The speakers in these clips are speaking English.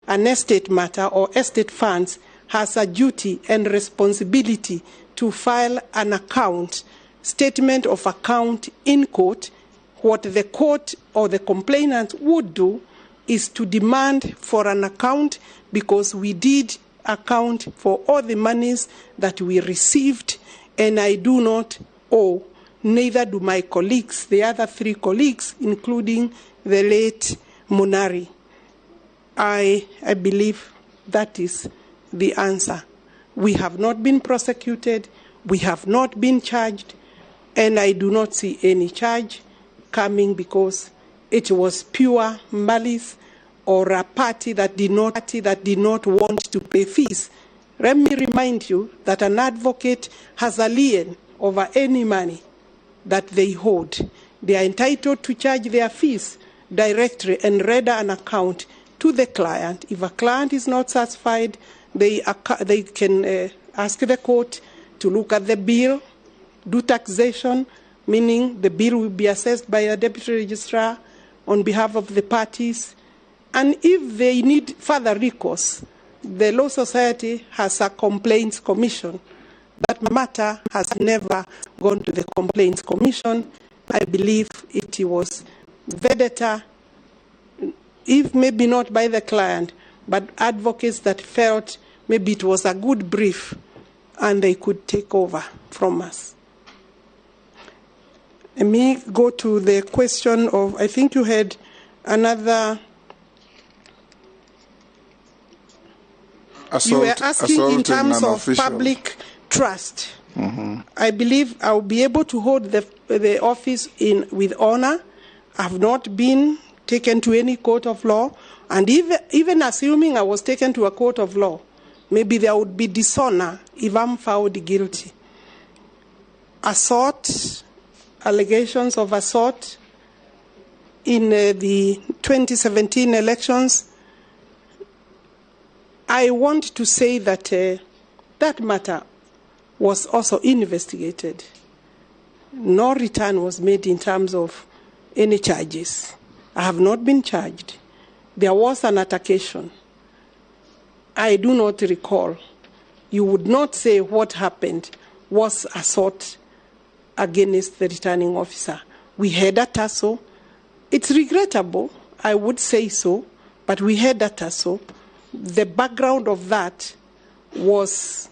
an estate matter or estate funds has a duty and responsibility to file an account, statement of account in court. What the court or the complainant would do is to demand for an account, because we did account for all the monies that we received, and I do not owe, neither do my colleagues, the other 3 colleagues, including the late Munari. I believe that is the answer. We have not been prosecuted, we have not been charged, and I do not see any charge coming because it was pure malice or a party that did not want to pay fees. Let me remind you that an advocate has a lien over any money that they hold. They are entitled to charge their fees directly and render an account to the client. If a client is not satisfied, they can ask the court to look at the bill, do taxation, meaning the bill will be assessed by a deputy registrar on behalf of the parties. And if they need further recourse, the Law Society has a complaints commission. That matter has never gone to the complaints commission. I believe it was vendetta, if maybe not by the client, but advocates that felt maybe it was a good brief and they could take over from us. Let me go to the question of, I think you had another. You were asking in terms of public trust. Mm-hmm. I believe I'll be able to hold the office with honor. I've not been taken to any court of law, and even assuming I was taken to a court of law, maybe there would be dishonor if I'm found guilty. Assault, allegations of assault in the 2017 elections, I want to say that that matter was also investigated. No return was made in terms of any charges. I have not been charged. There was an altercation. I do not recall. You would not say what happened was assault against the returning officer. We had a tussle. It's regrettable, I would say so, but we had a tussle. The background of that was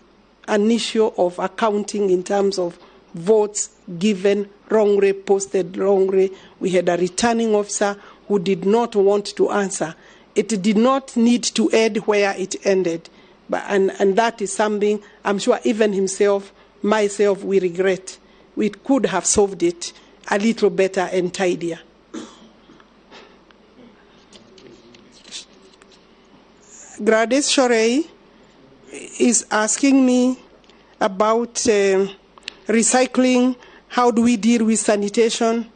an issue of accounting in terms of votes given wrongly, posted wrongly. We had a returning officer who did not want to answer. It did not need to end where it ended. And that is something I'm sure even myself, we regret. We could have solved it a little better and tidier. Gladys Shorey is asking me about recycling. How do we deal with sanitation?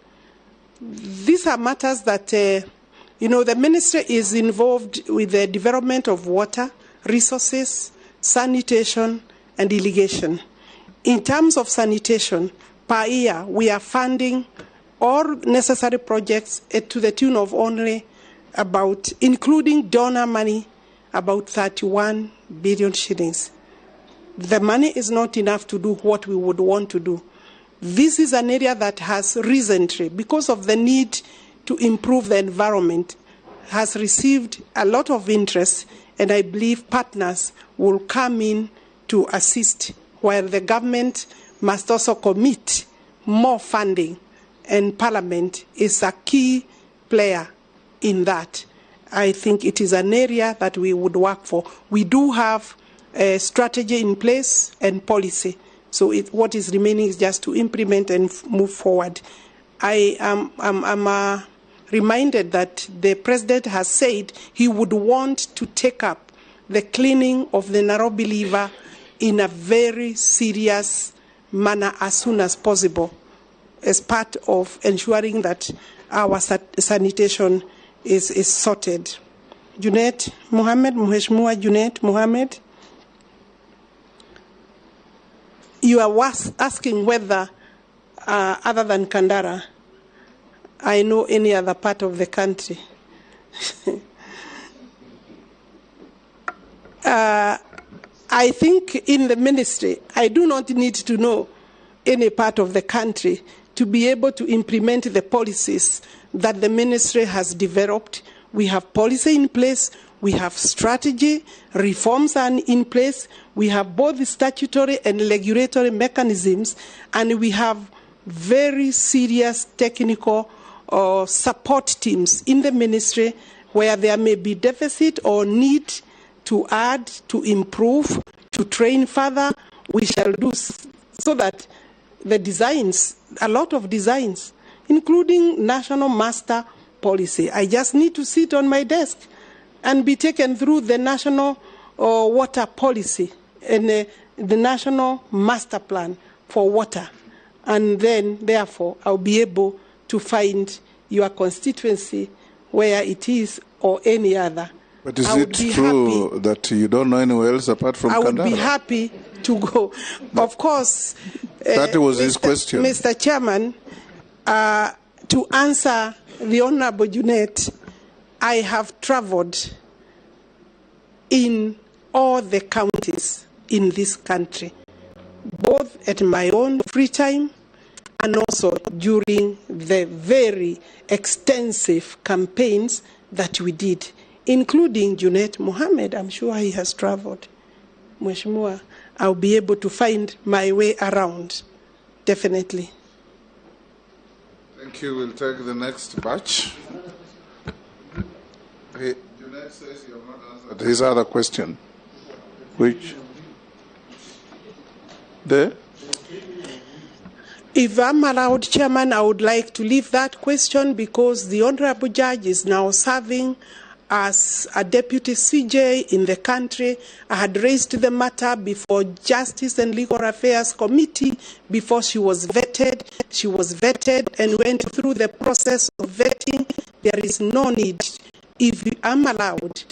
These are matters that, the ministry is involved with the development of water, resources, sanitation, and irrigation. In terms of sanitation, per year, we are funding all necessary projects to the tune of only about, including donor money, about 31 billion shillings. The money is not enough to do what we would want to do. This is an area that has recently, because of the need to improve the environment, has received a lot of interest, and I believe partners will come in to assist, while the government must also commit more funding, and Parliament is a key player in that. I think it is an area that we would work for. We do have a strategy in place and policy. So what is remaining is just to implement and move forward. I am reminded that the President has said he would want to take up the cleaning of the Nairobi River in a very serious manner as soon as possible, as part of ensuring that our sanitation is sorted. Junet Mohammed, Mheshimiwa Junet Mohammed, you are asking whether, other than Kandara, I know any other part of the country. I think in the ministry, I do not need to know any part of the country to be able to implement the policies that the ministry has developed. We have policy in place, we have strategy, reforms are in place, we have both statutory and regulatory mechanisms, and we have very serious technical support teams in the ministry where there may be deficit or need to add, to improve, to train further. We shall do so that the designs, a lot of designs, including national master policy. I just need to sit on my desk and be taken through the national water policy and the national master plan for water. And then, therefore, I'll be able to find your constituency where it is or any other. But is it true that you don't know anywhere else apart from Kandara? I would be happy to go. Of course. That was his question. Mr. Chairman, to answer the Honorable Junet, I have traveled in all the counties in this country, both at my own free time and also during the very extensive campaigns that we did, including Junet Mohammed. I'm sure he has traveled. Mheshimiwa, I'll be able to find my way around, definitely. Thank you. We'll take the next batch. Junet says you have not answered his other question. Which? There? If I'm allowed, Chairman, I would like to leave that question because the Honorable Judge is now serving as a Deputy CJ in the country. I had raised the matter before Justice and Legal Affairs Committee before she was vetted. She was vetted and went through the process of vetting. There is no need, if I'm allowed,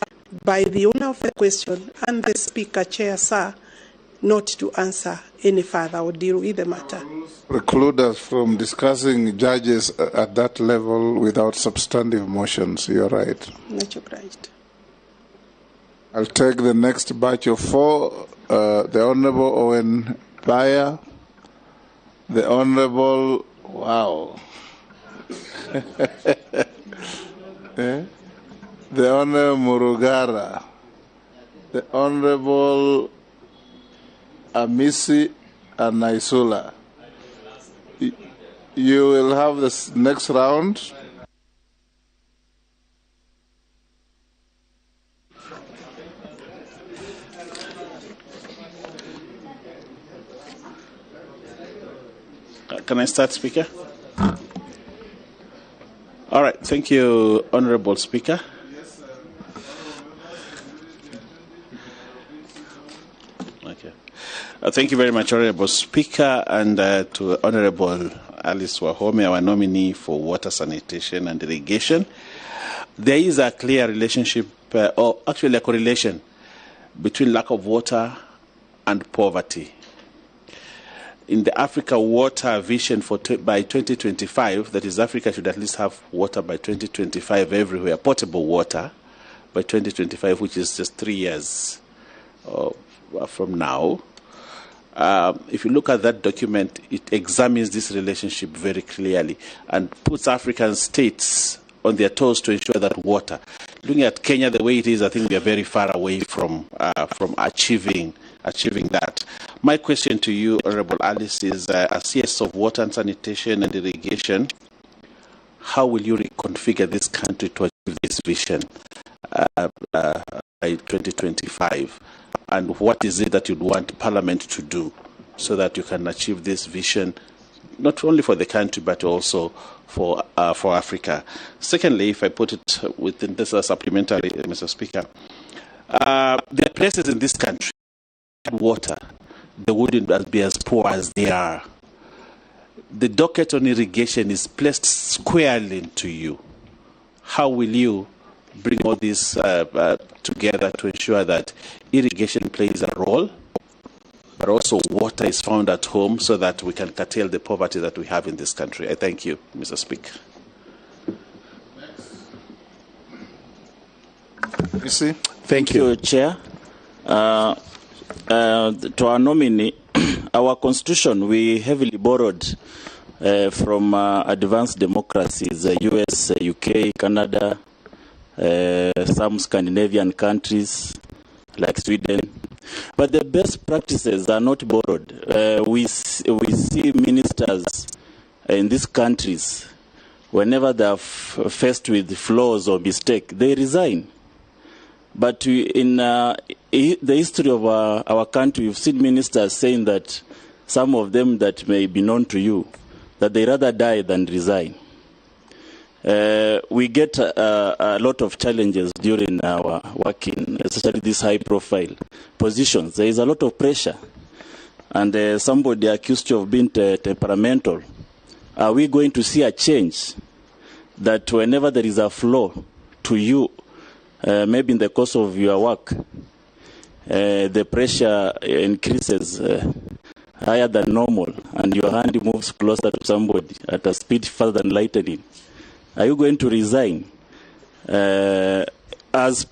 by the owner of the question and the Speaker, Chair, sir, not to answer any further or deal with the matter. Preclude us from discussing judges at that level without substantive motions. You're right. Not obliged. I'll take the next batch of 4. The Honorable Owen Baya, the Honorable, wow. The Honorable Murugara, the Honorable Amisi and Naisula. You will have this next round. Can I start, Speaker? All right. Thank you, Honorable Speaker. Okay. Thank you very much, Honorable Speaker, and to Honorable Alice Wahome, our nominee for water, sanitation, and irrigation. There is a clear relationship, or actually a correlation, between lack of water and poverty. In the Africa Water Vision by 2025, that is, Africa should at least have water by 2025 everywhere, potable water by 2025, which is just 3 years from now. If you look at that document, it examines this relationship very clearly and puts African states on their toes to ensure that water. Looking at Kenya the way it is, I think we are very far away from achieving that. My question to you, Honorable Alice, is as CS of Water and Sanitation and Irrigation, how will you reconfigure this country to achieve this vision by 2025? And what is it that you'd want Parliament to do so that you can achieve this vision, not only for the country, but also for Africa? Secondly, if I put it within this supplementary, Mr. Speaker, there are places in this country, water, they wouldn't be as poor as they are. The docket on irrigation is placed squarely into you. How will you bring all this together to ensure that irrigation plays a role, but also water is found at home so that we can curtail the poverty that we have in this country? I thank you, Mr. Speaker. You see? Thank you, Chair. To our nominee, our constitution, we heavily borrowed from advanced democracies, US, UK, Canada, some Scandinavian countries like Sweden. But the best practices are not borrowed. We see ministers in these countries, whenever they are faced with flaws or mistake, they resign. But in the history of our country, we've seen ministers saying that some of them that may be known to you, that they rather die than resign. We get a lot of challenges during our working, especially these high-profile positions. There is a lot of pressure. And somebody accused you of being temperamental. Are we going to see a change that whenever there is a flaw to you, maybe in the course of your work, the pressure increases higher than normal, and your hand moves closer to somebody at a speed faster than lightning? Are you going to resign? As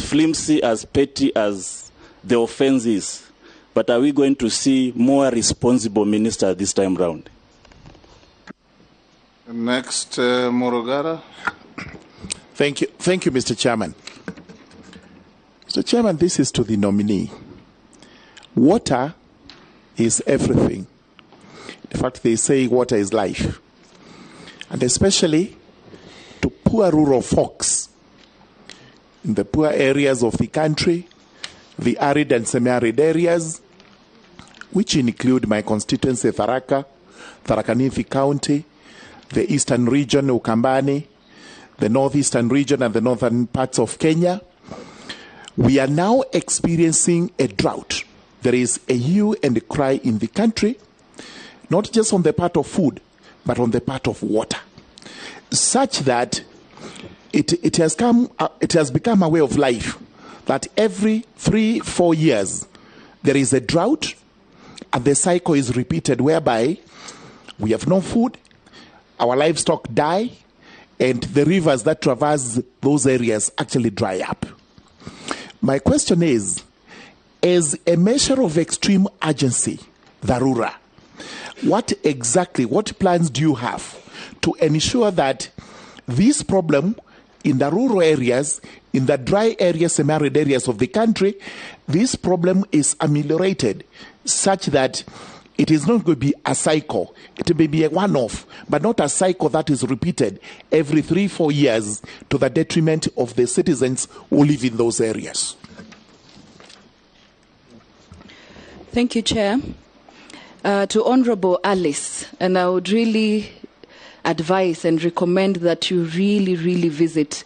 flimsy, as petty as the offense is, but are we going to see more responsible ministers this time round? Next, Morogara. Thank you, Mr. Chairman. Mr. Chairman, this is to the nominee. Water is everything. In fact, they say water is life. And especially to poor rural folks in the poor areas of the country, the arid and semi-arid areas, which include my constituency, Tharaka Nithi County, the eastern region, Ukambani, the northeastern region and the northern parts of Kenya. We are now experiencing a drought. There is a hue and a cry in the country, not just on the part of food, but on the part of water, such that it has become a way of life that every 3-4 years there is a drought, and the cycle is repeated whereby we have no food, our livestock die, and the rivers that traverse those areas actually dry up. My question is, as a measure of extreme urgency, dharura, what plans do you have to ensure that this problem in the rural areas, in the dry areas, semi-arid areas of the country, this problem is ameliorated such that it is not going to be a cycle. It may be a one-off, but not a cycle that is repeated every 3-4 years to the detriment of the citizens who live in those areas. Thank you, Chair. To Honorable Alice, and I would really advise and recommend that you really visit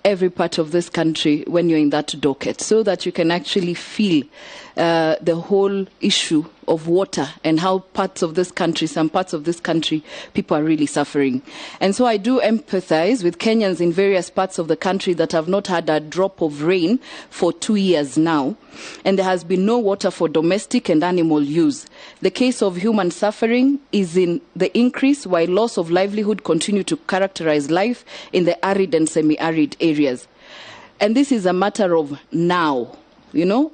every part of this country when you're in that docket, so that you can actually feel the whole issue of water and how some parts of this country, people are really suffering. And so I do empathize with Kenyans in various parts of the country that have not had a drop of rain for 2 years now, and there has been no water for domestic and animal use. The case of human suffering is in the increase, while loss of livelihood continue to characterize life in the arid and semi-arid areas. And this is a matter of now,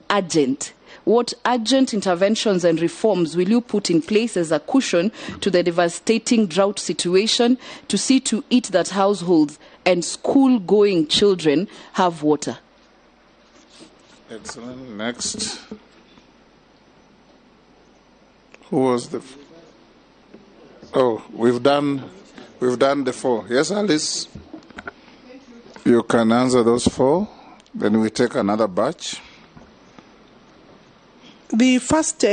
urgent. What urgent interventions and reforms will you put in place as a cushion to the devastating drought situation to see to it that households and school-going children have water? Excellent. Next. Who was the... Oh, we've done the 4. Yes, Alice? You can answer those 4. Then we take another batch. The first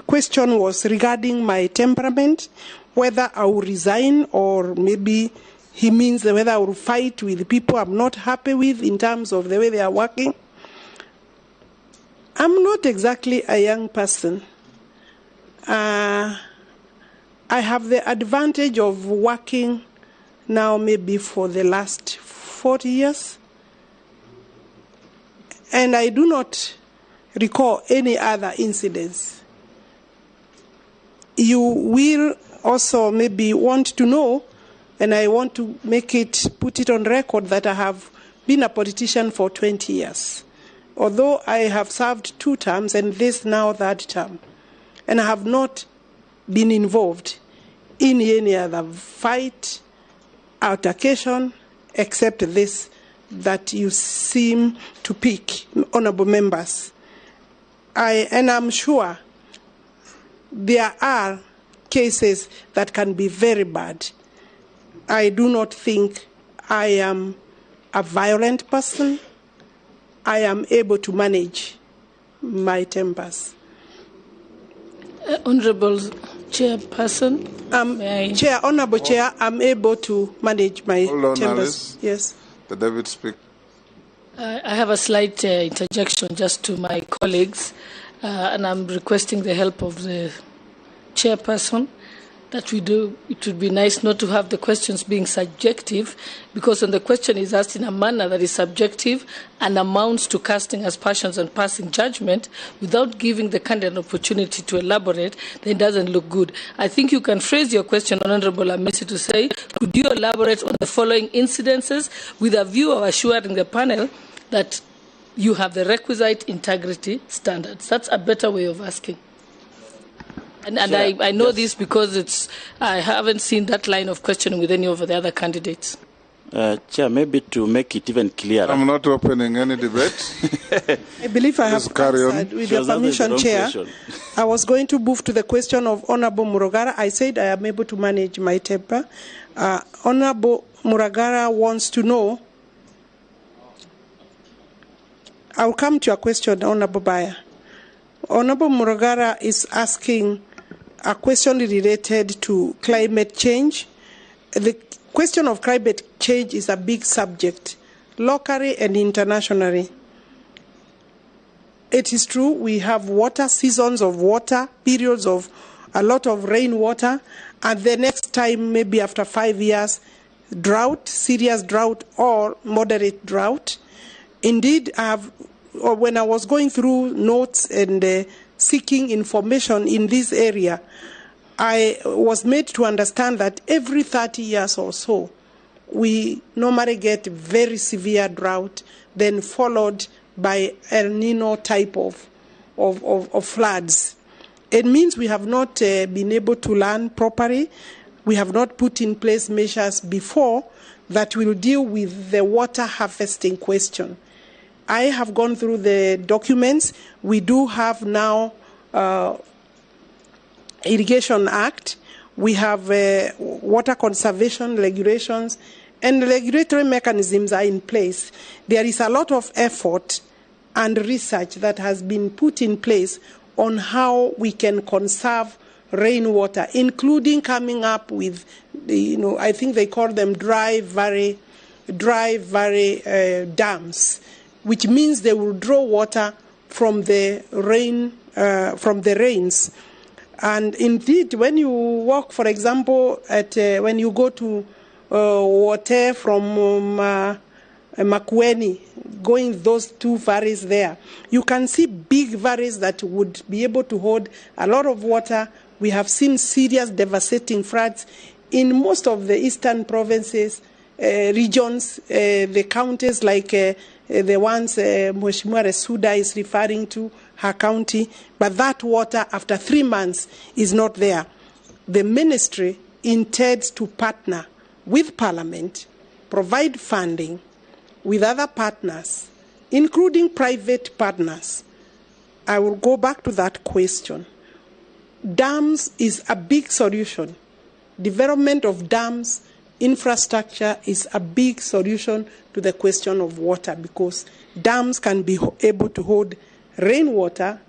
question was regarding my temperament, whether I will resign, or maybe he means whether I will fight with people I'm not happy with in terms of the way they are working. I'm not exactly a young person. I have the advantage of working now maybe for the last 40 years. And I do not recall any other incidents. You will also maybe want to know, and I want to put it on record, that I have been a politician for 20 years. although I have served 2 terms and this now 3rd term, and I have not been involved in any other fight, altercation, except this that you seem to pick, honorable members. And I'm sure there are cases that can be very bad. I do not think I am a violent person. I am able to manage my tempers. Honorable Chairperson. Chair, Honorable Chair, I'm able to manage my Hold on, tempers. Alice. Yes. The David speak. I have a slight interjection just to my colleagues, and I'm requesting the help of the chairperson that we do. It would be nice not to have the questions being subjective, because when the question is asked in a manner that is subjective and amounts to casting aspersions and passing judgment without giving the candidate an opportunity to elaborate, then it doesn't look good. I think you can phrase your question, Honorable Amisi, to say, could you elaborate on the following incidences with a view of assuring the panel that you have the requisite integrity standards? That's a better way of asking. And I know this because I haven't seen that line of questioning with any of the other candidates. Chair, maybe to make it even clearer. I'm not opening any debate. I believe I have answered. With your permission, Chair, I was going to move to the question of Honorable Murugara. I said I am able to manage my temper. Honorable Murugara wants to know. I'll come to your question, Honorable Baya. Honorable Murugara is asking a question related to climate change. The question of climate change is a big subject, locally and internationally. It is true we have water, seasons of water, periods of a lot of rainwater, and the next time, maybe after 5 years, drought, serious drought or moderate drought. Indeed, when I was going through notes and seeking information in this area, I was made to understand that every 30 years or so, we normally get very severe drought, then followed by El Nino type of floods. It means we have not been able to learn properly. We have not put in place measures before that will deal with the water harvesting question. I have gone through the documents. We do have now Irrigation Act. We have water conservation regulations, and regulatory mechanisms are in place. There is a lot of effort and research that has been put in place on how we can conserve rainwater, including coming up with, I think they call them dry valley dams, which means they will draw water from the rains. And indeed, when you walk, for example, when you go to water from Makueni, going those 2 valleys there, you can see big valleys that would be able to hold a lot of water. We have seen serious devastating floods in most of the eastern provinces, regions, the counties like the ones Mheshimiwa Resuda is referring to, her county, but that water after 3 months is not there. The ministry intends to partner with Parliament, provide funding with other partners, including private partners. I will go back to that question. Dams is a big solution. Development of dams, infrastructure is a big solution to the question of water, because dams can be able to hold rainwater,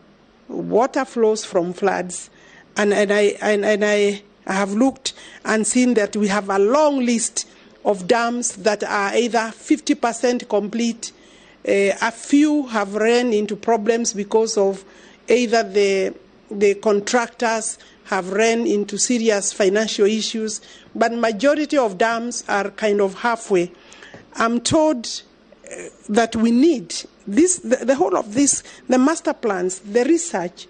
water flows from floods, and I have looked and seen that we have a long list of dams that are either 50% complete. A few have run into problems because of either the contractors have run into serious financial issues, but majority of dams are kind of halfway. I'm told that we need this, the whole of this, the master plans, the research,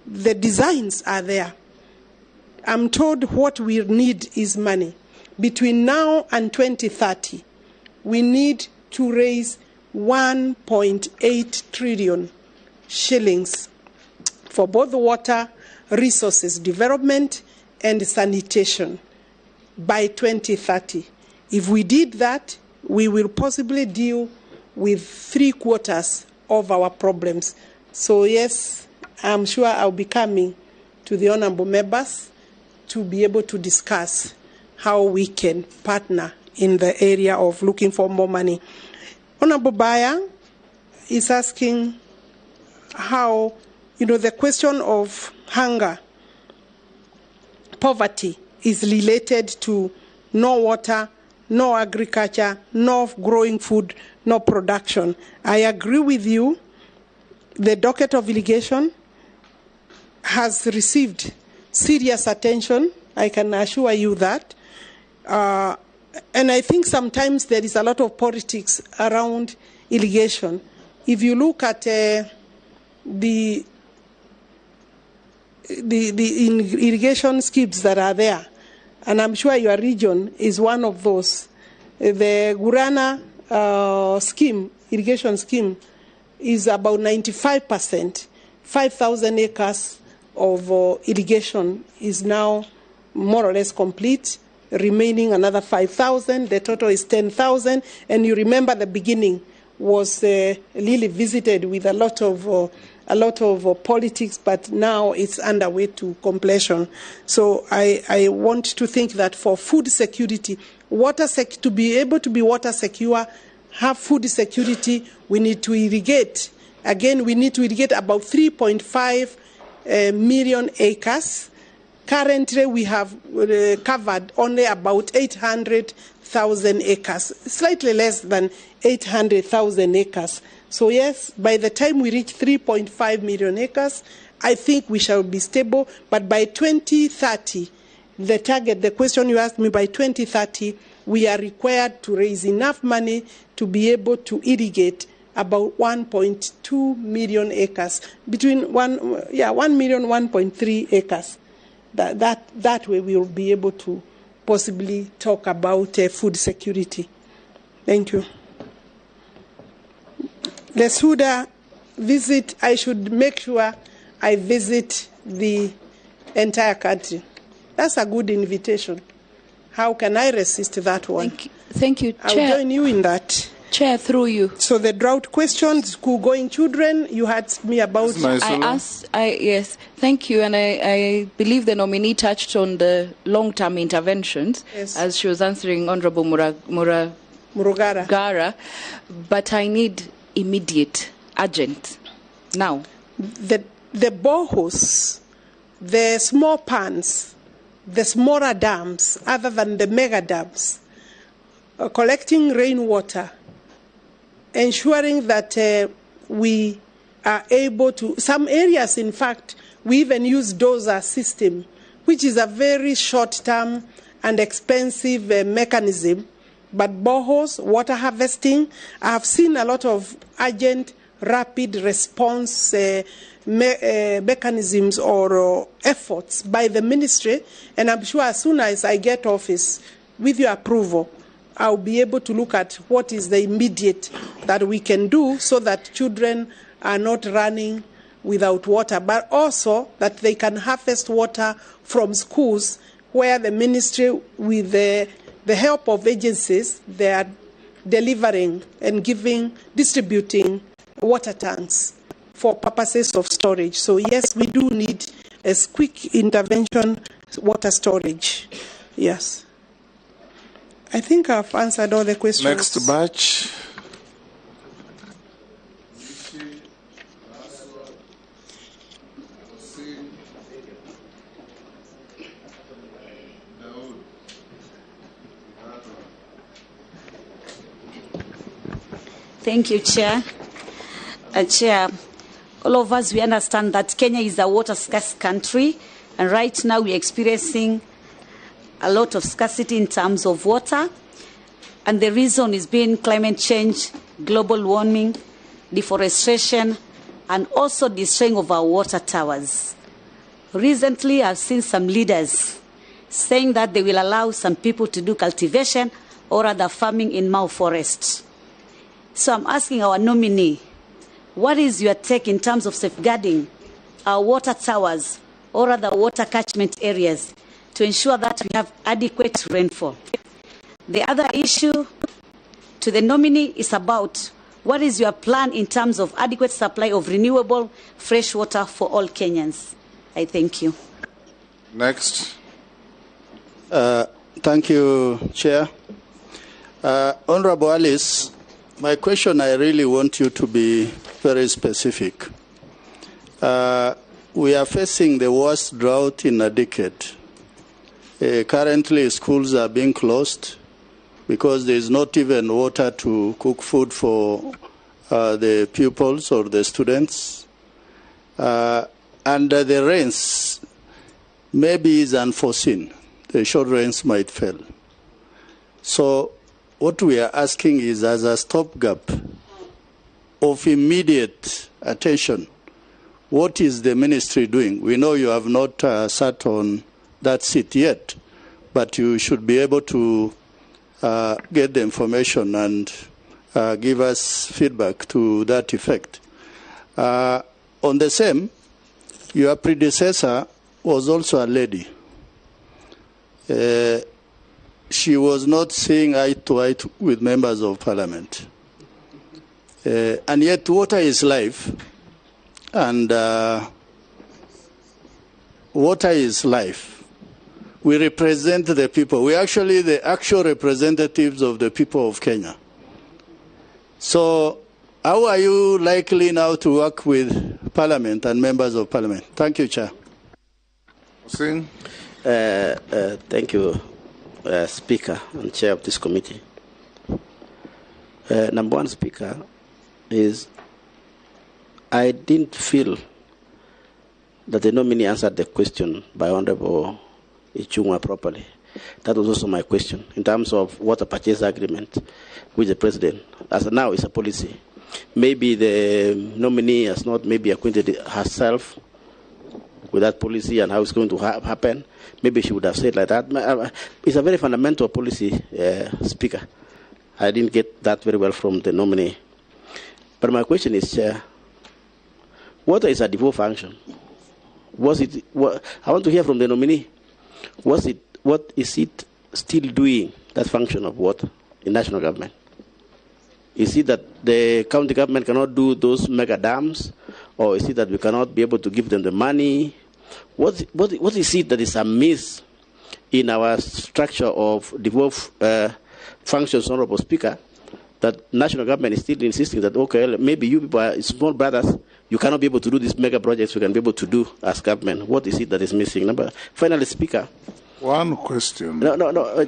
the designs are there. I'm told what we need is money. Between now and 2030, we need to raise 1.8 trillion shillings for both water resources development and sanitation by 2030. If we did that, we will possibly deal with 3/4 of our problems. So yes, I'm sure I'll be coming to the honorable members to be able to discuss how we can partner in the area of looking for more money. Honorable Baya is asking how, the question of hunger, poverty is related to no water, no agriculture, no growing food, no production. I agree with you. The docket of irrigation has received serious attention. I can assure you that. And I think sometimes there is a lot of politics around irrigation. If you look at the irrigation schemes that are there, and I'm sure your region is one of those. The Gurana irrigation scheme, is about 95%. 5,000 acres of irrigation is now more or less complete, remaining another 5,000. The total is 10,000. And you remember the beginning was really visited with a lot of politics, but now it's underway to completion. So I want to think that for food security, to be able to be water secure, have food security, we need to irrigate. Again, we need to irrigate about 3.5 million acres. Currently, we have covered only about 800,000 acres, slightly less than 800,000 acres. So yes, by the time we reach 3.5 million acres, I think we shall be stable. But by 2030, the target, the question you asked me, by 2030, we are required to raise enough money to be able to irrigate about 1.2 million acres, between 1 million, 1.3 acres. That way we will be able to possibly talk about food security. Thank you. The Suda visit, I should make sure I visit the entire country. That's a good invitation. How can I resist that one? Thank you, Chair. I'll join you in that. Chair, through you. So the drought question, school-going children, you had me about. Yes, thank you. And I believe the nominee touched on the long-term interventions, yes, as she was answering Honorable Murugara. But I need immediate, urgent, now. The boreholes, the small ponds, the smaller dams, other than the mega dams, collecting rainwater, ensuring that we are able to, some areas, in fact, we even use dozer system, which is a very short-term and expensive mechanism. But boreholes, water harvesting, I have seen a lot of urgent, rapid response mechanisms or efforts by the ministry, and I'm sure as soon as I get office, with your approval, I'll be able to look at what is the immediate that we can do so that children are not running without water, but also that they can harvest water from schools where the ministry, with the help of agencies, they are delivering and distributing water tanks for purposes of storage. So yes, we do need a quick intervention water storage. Yes. I think I've answered all the questions. Next batch. Thank you, Chair. Chair, all of us, we understand that Kenya is a water-scarce country, and right now we're experiencing a lot of scarcity in terms of water, and the reason is being climate change, global warming, deforestation, and also destroying of our water towers. Recently, I've seen some leaders saying that they will allow some people to do cultivation or other farming in Mau Forest. So I'm asking our nominee, what is your take in terms of safeguarding our water towers or other water catchment areas to ensure that we have adequate rainfall? The other issue to the nominee is about what is your plan in terms of adequate supply of renewable fresh water for all Kenyans? I thank you. Next. Thank you, Chair. Honorable Alice, my question, I really want you to be very specific. We are facing the worst drought in a decade. Currently, schools are being closed because there is not even water to cook food for the pupils or the students. And the rains maybe is unforeseen. The short rains might fail. So what we are asking is, as a stopgap of immediate attention, what is the ministry doing? We know you have not sat on that seat yet, but you should be able to get the information and give us feedback to that effect. On the same, your predecessor was also a lady. She was not seeing eye to eye with members of parliament. And yet water is life, and water is life. We represent the people. We are actually the actual representatives of the people of Kenya. So how are you likely now to work with Parliament and members of Parliament? Thank you, Chair. Singh. Thank you, Speaker and Chair of this committee. Number one, Speaker, is I didn't feel that the nominee answered the question by Honorable Ichung'wah properly. That was also my question in terms of water purchase agreement with the president. As of now, it's a policy. Maybe the nominee has not maybe acquainted herself with that policy and how it's going to happen. Maybe she would have said like that. It's a very fundamental policy, Speaker. I didn't get that very well from the nominee. But my question is, water is a default function. I want to hear from the nominee. What is it still doing, that function of water in national government? Is it that the county government cannot do those mega dams? Or is it that we cannot be able to give them the money? What is it that is amiss in our structure of devolved functions, Honorable Speaker, that national government is still insisting that, okay, maybe you people are small brothers, you cannot be able to do these mega projects we can be able to do as government. What is it that is missing? Finally, Speaker. One question. No.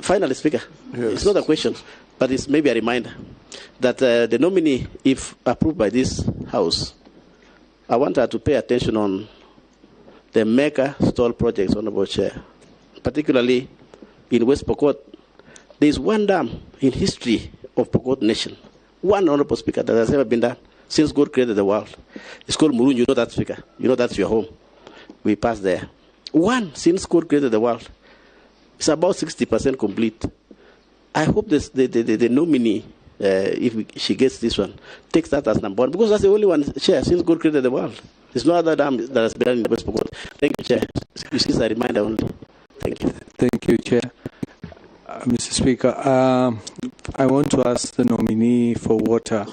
Finally, Speaker. Yes. It's not a question, but it's maybe a reminder that the nominee, if approved by this House, I want her to pay attention on the mega stall projects, Honorable Chair, particularly in West Pokot. There is one dam in history of Pokot Nation, one, Honorable Speaker, that has ever been done since God created the world. It's called Murun. You know that, Speaker. You know that's your home. We passed there. One since God created the world. It's about 60% complete. I hope the nominee, if she gets this one, takes that as number one, because that's the only one, Chair, since God created the world. There's no other dam that has been done in the West Pokot. Thank you, Chair. This is a reminder only. Thank you. Thank you, Chair. Mr. Speaker, I want to ask the nominee for water.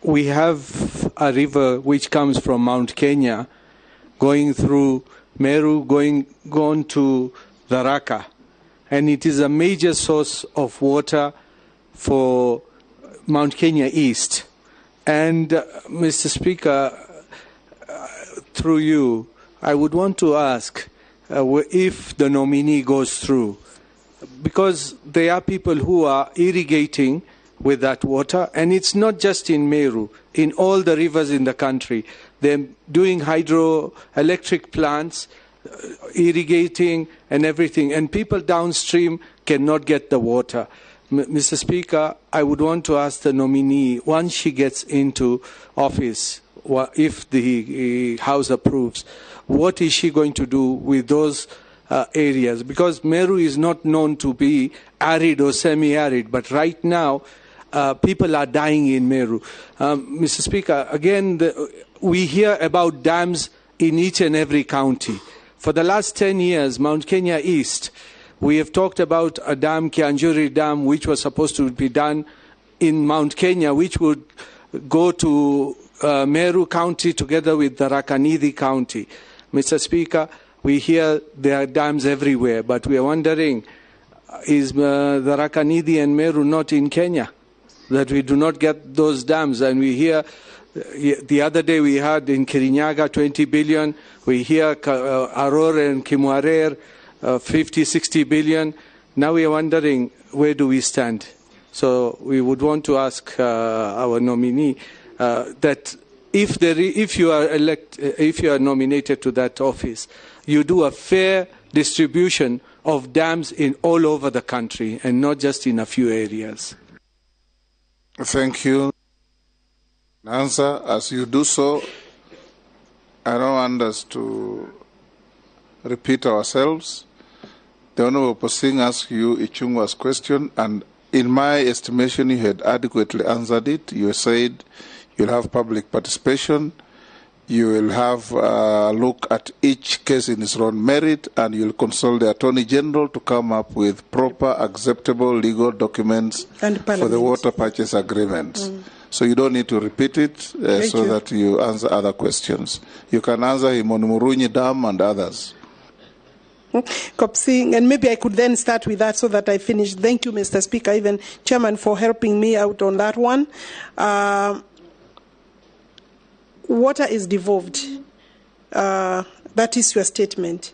We have a river which comes from Mount Kenya, going through Meru, going to Tharaka, and it is a major source of water for Mount Kenya East. And Mr. Speaker, through you, I would want to ask if the nominee goes through, because there are people who are irrigating with that water, and it's not just in Meru, in all the rivers in the country. They're doing hydroelectric plants, irrigating and everything, and people downstream cannot get the water. Mr. Speaker, I would want to ask the nominee, once she gets into office, if the House approves, what is she going to do with those areas? Because Meru is not known to be arid or semi-arid, but right now people are dying in Meru. Mr. Speaker, again, we hear about dams in each and every county. For the last 10 years, Mount Kenya East, we have talked about a dam, Kianjuri Dam, which was supposed to be done in Mount Kenya, which would go to Meru County together with the Tharaka-Nithi County. Mr. Speaker, we hear there are dams everywhere, but we are wondering, is the Tharaka-Nithi and Meru not in Kenya? That we do not get those dams. And we hear, the other day we heard in Kirinyaga 20 billion, we hear Aror and Kimwarer 50, 60 billion. Now we are wondering, where do we stand? So we would want to ask our nominee that if you are nominated to that office, you do a fair distribution of dams in all over the country and not just in a few areas. Thank you. Answer, as you do so, I don't want us to repeat ourselves. The Honorable Posing asked you Ichungwa's question, and in my estimation, you had adequately answered it. You said you'll have public participation, you will have a look at each case in its own merit, and you'll consult the Attorney General to come up with proper, acceptable legal documents for the water purchase agreement. So you don't need to repeat it so that you answer other questions. You can answer him on Murunyi Dam and others. Kopsing, and maybe I could then start with that so that I finish. Thank you, Mr. Speaker, even Chairman, for helping me out on that one. Water is devolved. That is your statement.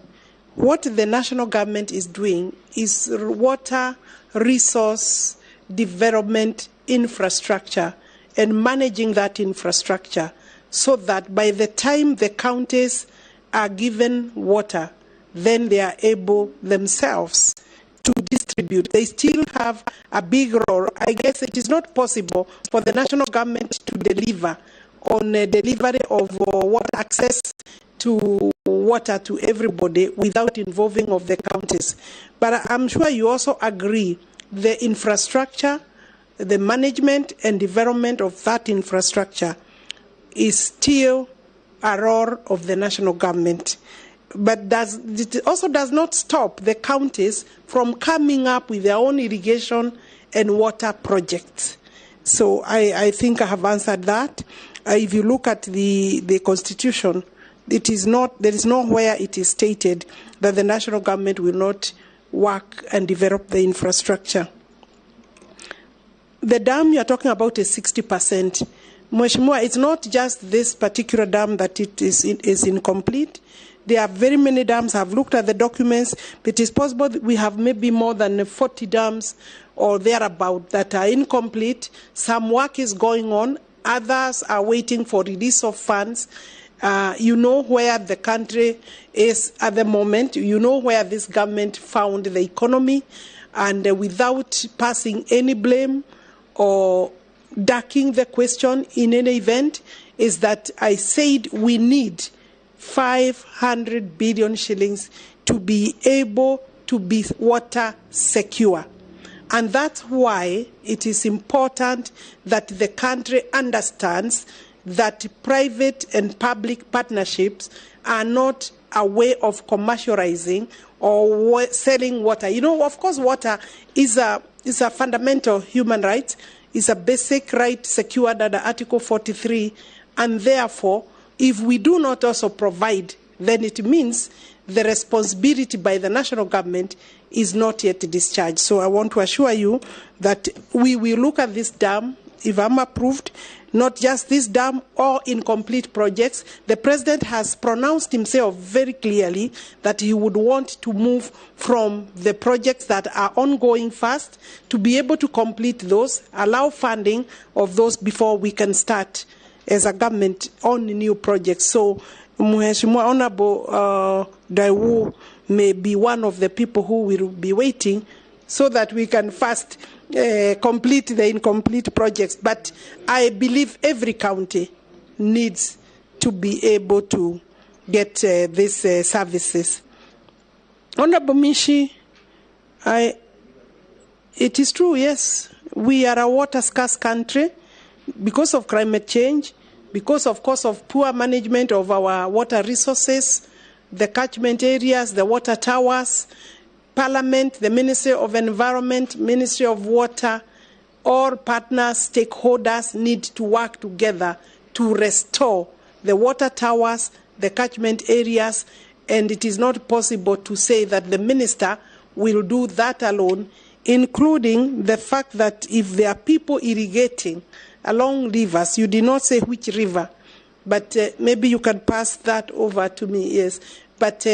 What the national government is doing is water resource development infrastructure and managing that infrastructure so that by the time the counties are given water, then they are able themselves to distribute. They still have a big role. I guess it is not possible for the national government to deliver on a delivery of water access to water to everybody without involving of the counties. But I'm sure you also agree the infrastructure, the management and development of that infrastructure is still a role of the national government. But it also does not stop the counties from coming up with their own irrigation and water projects. So I think I have answered that. If you look at the Constitution, there is nowhere it is stated that the national government will not work and develop the infrastructure. The dam you are talking about is 60%. Mheshimiwa, it's not just this particular dam that it is incomplete. There are very many dams. I've looked at the documents. It is possible that we have maybe more than 40 dams or thereabout that are incomplete. Some work is going on. Others are waiting for release of funds. You know where the country is at the moment. You know where this government found the economy. And without passing any blame or ducking the question in any event, is that I said we need 500 billion shillings to be able to be water secure. And that's why it is important that the country understands that private and public partnerships are not a way of commercializing or selling water. You know, of course, water is a fundamental human right. It's a basic right secured under Article 43. And therefore, if we do not also provide, then it means the responsibility by the national government is not yet discharged. So I want to assure you that we will look at this dam, if I'm approved, not just this dam or incomplete projects. The President has pronounced himself very clearly that he would want to move from the projects that are ongoing first to be able to complete those, allow funding of those before we can start as a government on new projects. So Mheshimiwa Honorable Daiwu may be one of the people who will be waiting so that we can first complete the incomplete projects. But I believe every county needs to be able to get these services. Honorable Mishi, it is true, yes, we are a water scarce country because of climate change, because of course of poor management of our water resources, the catchment areas, the water towers. Parliament, the Ministry of Environment, Ministry of Water, all partners, stakeholders need to work together to restore the water towers, the catchment areas, and it is not possible to say that the minister will do that alone, including the fact that if there are people irrigating along rivers, you did not say which river, but maybe you can pass that over to me, yes. But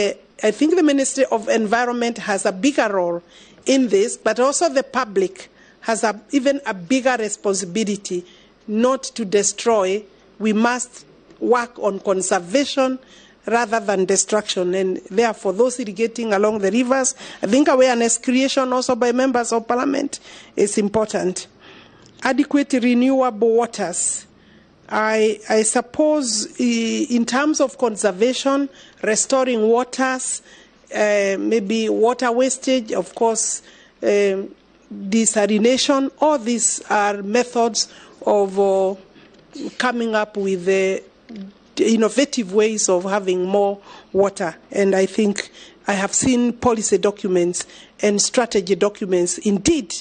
I think the Ministry of Environment has a bigger role in this, but also the public has even a bigger responsibility not to destroy. We must work on conservation rather than destruction, and therefore those irrigating along the rivers, I think awareness creation also by members of parliament is important. Adequate renewable waters. I suppose in terms of conservation, restoring waters, maybe water wastage, of course, desalination, all these are methods of coming up with innovative ways of having more water. And I think I have seen policy documents and strategy documents. Indeed,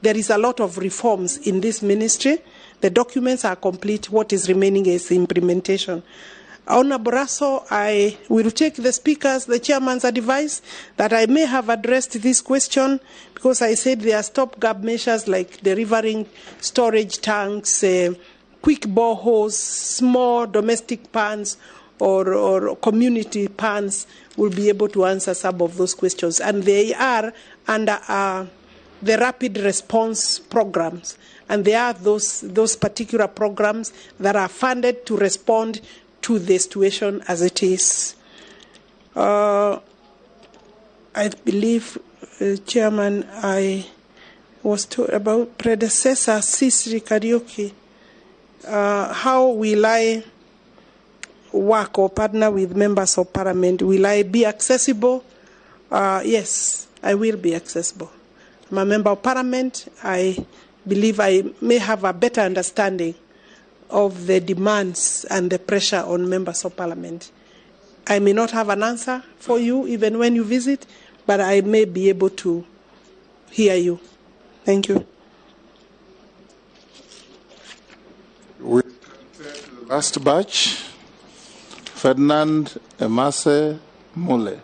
there is a lot of reforms in this ministry. The documents are complete. What is remaining is implementation. Honorable Russell, I will take the speaker's, the chairman's advice that I may have addressed this question because I said there are stopgap measures like delivering storage tanks, quick boreholes, small domestic ponds or community ponds will be able to answer some of those questions. And they are under the rapid response programs. And there are those particular programs that are funded to respond to the situation as it is. I believe, Chairman, I was told about predecessor Sisri Karaoke. How will I work or partner with members of parliament? Will I be accessible? Yes, I will be accessible. I'm a member of parliament. I believe I may have a better understanding of the demands and the pressure on members of parliament. I may not have an answer for you even when you visit, but I may be able to hear you. Thank you. We turn to the last batch, Ferdinand Emase Mule.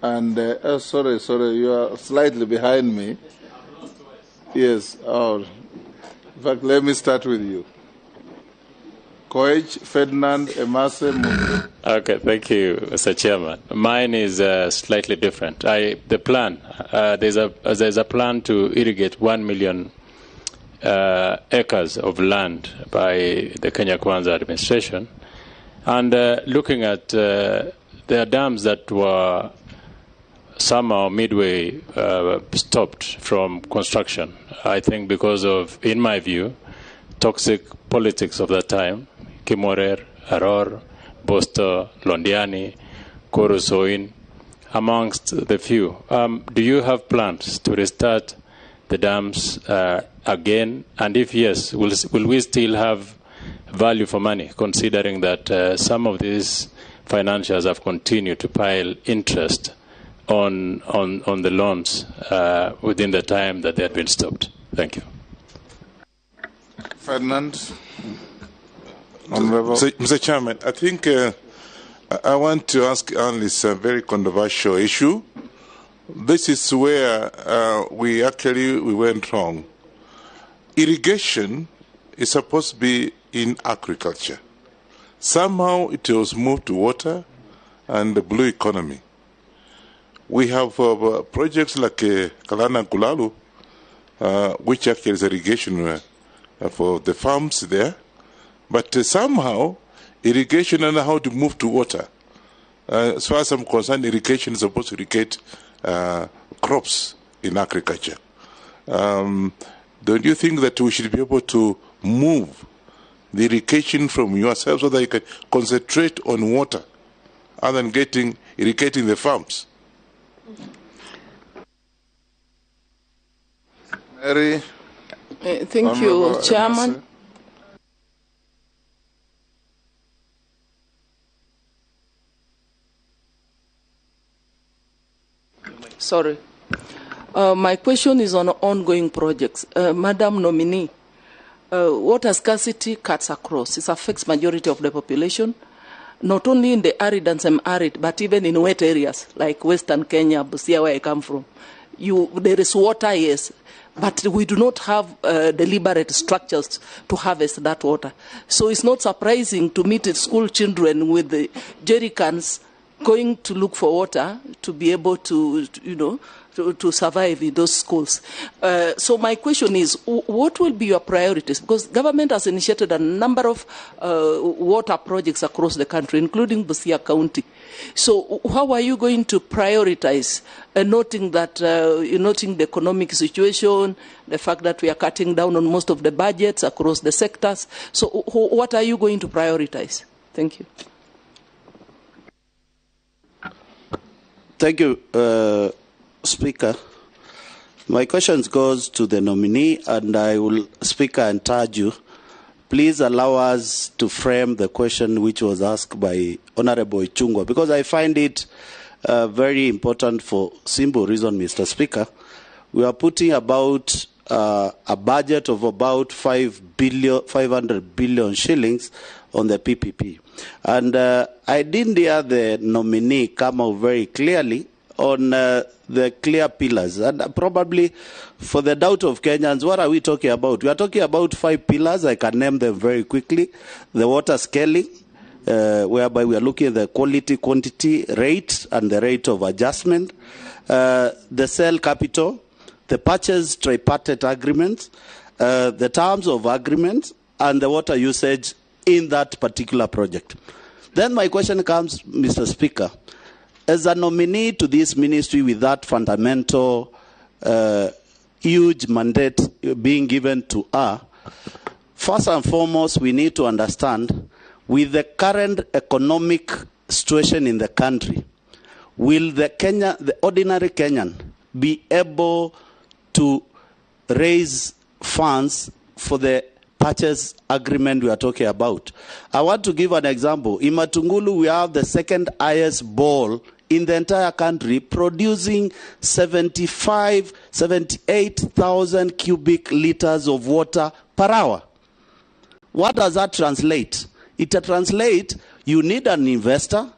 And, sorry, you are slightly behind me. Yes, in fact, let me start with you. Coach Ferdinand Emase Mule. Okay, thank you, Mr. Chairman. Mine is slightly different. The plan, there's a plan to irrigate 1 million acres of land by the Kenya Kwanza administration. And looking at there are dams that were somehow midway stopped from construction. I think because of, in my view, toxic politics of that time, Kimorer, Aror, Bosto, Londiani, Korusoin, amongst the few. Do you have plans to restart the dams again? And if yes, will we still have value for money, considering that some of these financiers have continued to pile interest on the loans within the time that they had been stopped? Thank you. Ferdinand. Honorable. Mr. Chairman, I think I want to ask analysts a very controversial issue. This is where we went wrong. Irrigation is supposed to be in agriculture. Somehow it was moved to water and the blue economy. We have projects like Kalana Kulalu, which actually is irrigation for the farms there. But somehow, irrigation and how to move to water. As far as I'm concerned, irrigation is supposed to irrigate crops in agriculture. Don't you think that we should be able to move the irrigation from yourself so that you can concentrate on water other than irrigating the farms? Mary Thank you, Chairman. Sorry. My question is on ongoing projects. Madam Nominee, water scarcity cuts across. It affects majority of the population, not only in the arid and semi-arid, but even in wet areas like Western Kenya, Busia, where I come from. There is water, yes, but we do not have deliberate structures to harvest that water. So it's not surprising to meet school children with the jerry cans going to look for water to be able to, to survive in those schools. So my question is, what will be your priorities? Because government has initiated a number of water projects across the country, including Busia County. So how are you going to prioritize, noting the economic situation, the fact that we are cutting down on most of the budgets across the sectors? So what are you going to prioritize? Thank you. Thank you, Speaker. My question goes to the nominee, and I will, Speaker, encourage you, please allow us to frame the question which was asked by Honorable Ichung'wah, because I find it very important for simple reason, Mr. Speaker. We are putting about a budget of about 500 billion shillings on the PPP. And I didn't hear the nominee come out very clearly on the clear pillars. And probably for the doubt of Kenyans, what are we talking about? We are talking about 5 pillars. I can name them very quickly. The water scaling, whereby we are looking at the quality, quantity, rate, and the rate of adjustment. The sale capital, the purchase tripartite agreements, the terms of agreement, and the water usage in that particular project. Then my question comes, Mr. Speaker, as a nominee to this ministry with that fundamental huge mandate being given to her, first and foremost, we need to understand, with the current economic situation in the country, will the ordinary Kenyan be able to raise funds for the purchase agreement we are talking about? I want to give an example. In Matungulu, we have the second highest bore in the entire country, producing 78,000 cubic liters of water per hour. What does that translate? It translates you need an investor,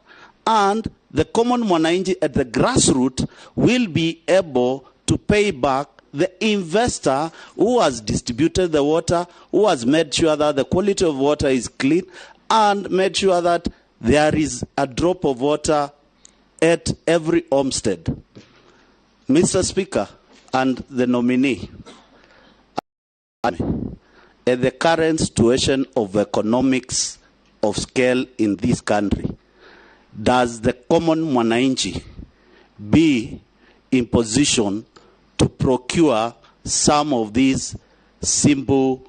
and the common mwananchi at the grassroots will be able to pay back the investor who has distributed the water, who has made sure that the quality of water is clean, and made sure that there is a drop of water at every homestead. Mr. Speaker and the nominee, at the current situation of economics of scale in this country, does the common mwananchi be in position to procure some of these simple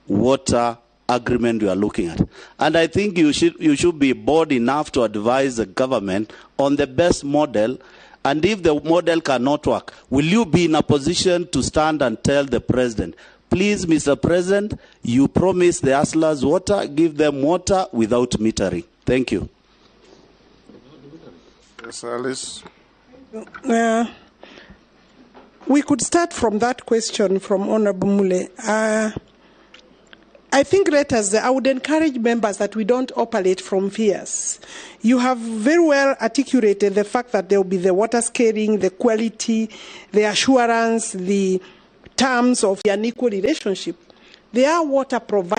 water agreement we are looking at? And I think you should be bold enough to advise the government on the best model. And if the model cannot work, will you be in a position to stand and tell the president, please, Mr. President, you promised the hustlers water, give them water without metering? Thank you. Yes, Alice. We could start from that question from Honorable Mule. I think I would encourage members that we don't operate from fears. You have very well articulated the fact that there will be the water scaling, the quality, the assurance, the terms of the unequal relationship. There are water providers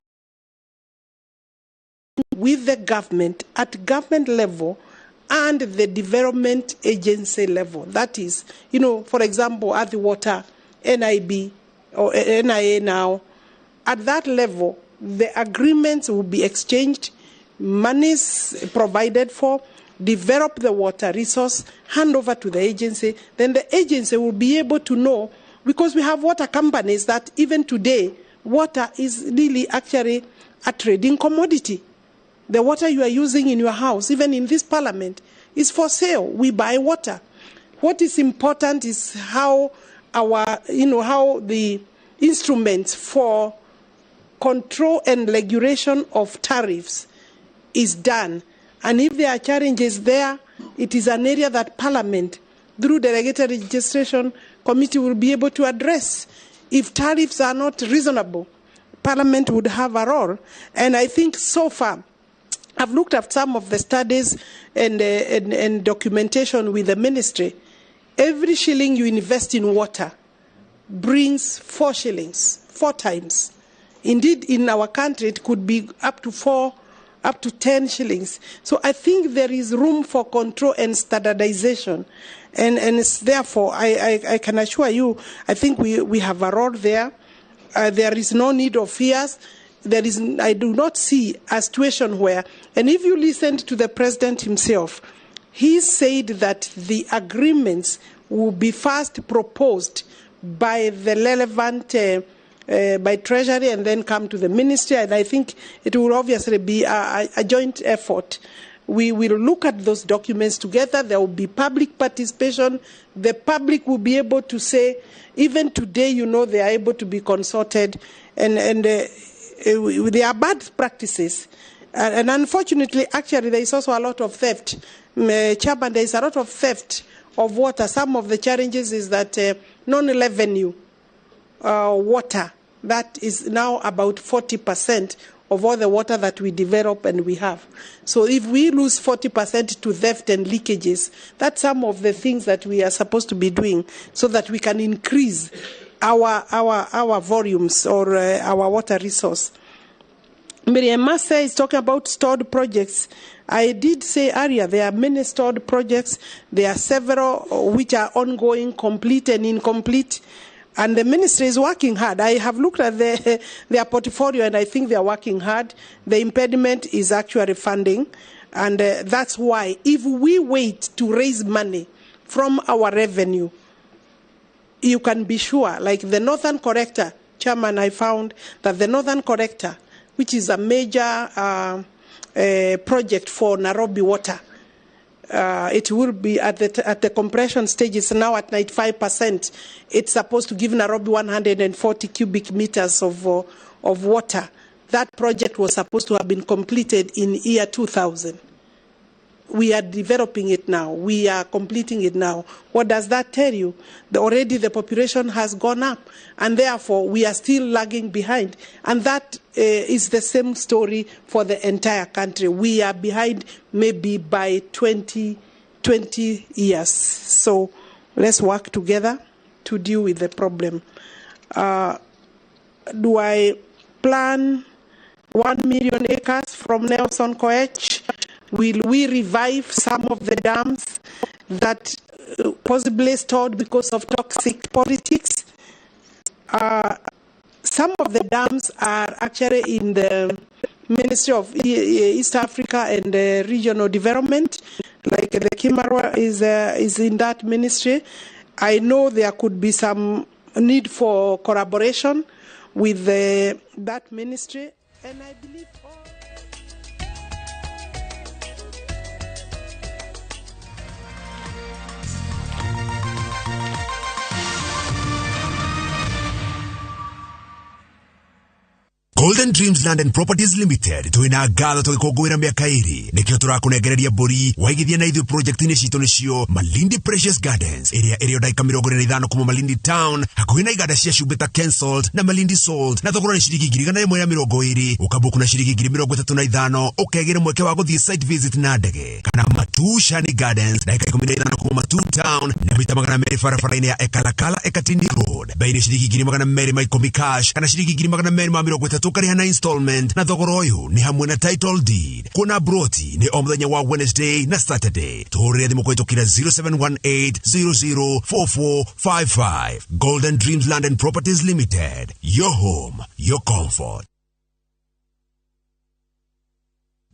with the government at government level and the development agency level. That is, for example, at the water, NIB or NIA now, at that level, the agreements will be exchanged, monies provided for, develop the water resource, hand over to the agency. Then the agency will be able to know, because we have water companies that even today, water is really actually a trading commodity. The water you are using in your house, even in this parliament, is for sale. We buy water. What is important is how how the instruments for control and regulation of tariffs is done. And if there are challenges there, it is an area that Parliament, through the Regulatory Registration Committee, will be able to address. If tariffs are not reasonable, Parliament would have a role. And I think so far, I've looked at some of the studies and documentation with the ministry. Every shilling you invest in water brings 4 shillings, 4 times. Indeed, in our country, it could be up to 10 shillings. So I think there is room for control and standardization. And it's therefore, I can assure you, I think we have a role there. There is no need of fears. I do not see a situation where, and if you listened to the president himself, he said that the agreements will be first proposed by the relevant, by Treasury, and then come to the ministry. And I think it will obviously be a joint effort. We will look at those documents together. There will be public participation. The public will be able to say, even today, they are able to be consulted. And there are bad practices. And unfortunately, actually, there is also a lot of theft. Chairman, there is a lot of theft of water. Some of the challenges is that non-revenue water, that is now about 40% of all the water that we develop and we have. So if we lose 40% to theft and leakages, that's some of the things that we are supposed to be doing so that we can increase our volumes or our water resource. Miriam Master is talking about stored projects. I did say earlier there are many stored projects. There are several which are ongoing, complete and incomplete. And the ministry is working hard. I have looked at their portfolio and I think they are working hard. The impediment is actually funding. And that's why if we wait to raise money from our revenue, you can be sure, like the Northern Corrector, Chairman, I found that the Northern Corrector, which is a major project for Nairobi water, it will be at the compression stage. It's now at 95%. It's supposed to give Nairobi 140 cubic meters of water. That project was supposed to have been completed in year 2000. We are developing it now. We are completing it now. What does that tell you? Already the population has gone up, and therefore we are still lagging behind. And that is the same story for the entire country. We are behind maybe by 20 years. So let's work together to deal with the problem. Do I plan 1 million acres from Nelson Koech? Will we revive some of the dams that possibly stored because of toxic politics? Some of the dams are actually in the Ministry of East Africa and Regional Development, like the Kimarwa is in that ministry. I know there could be some need for collaboration with that ministry, and I believe Golden Dreams Land and Properties Limited tuina ngatho tugikungwira miaka iri nikio turakunegereria mburi waigithia na ithu project-ini citu nicio Malindi Precious Gardens area daika 25 kuma Malindi Town hakuhi na iganda cia Shubeta cancelled na Malindi sold na thogora ni ciringi 120 ukabuku na ciringi 35 ukegera mweke wa guthie site visit na ndege kana Matushani Gardens daika 15 kuma Matu Town na mita 200 barabara-ini ya Ekalakala Ekatini Road bei ni ciringi 200 maikomi cash kana ciringi 230 tukarihana installment na thogoro uyu ni hamwe na title deed. Kuna broti ni omthenya wa Wednesday na Saturday. Tuhurire thimu kwitukira 0718004455. Golden Dreams Land and Properties Limited. Your home, your comfort.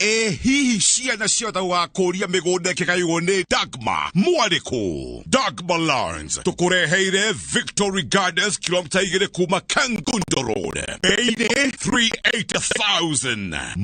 Hihi ciana ciothe wa kũria mĩgũnda ĩkĩgaywo nĩ Dagmar Mwarĩkũ. Dagmar Lawrence tũkũreheire Victory Gardens kilomita 2 kuma Kangundo Road. Bei nĩ 380,000.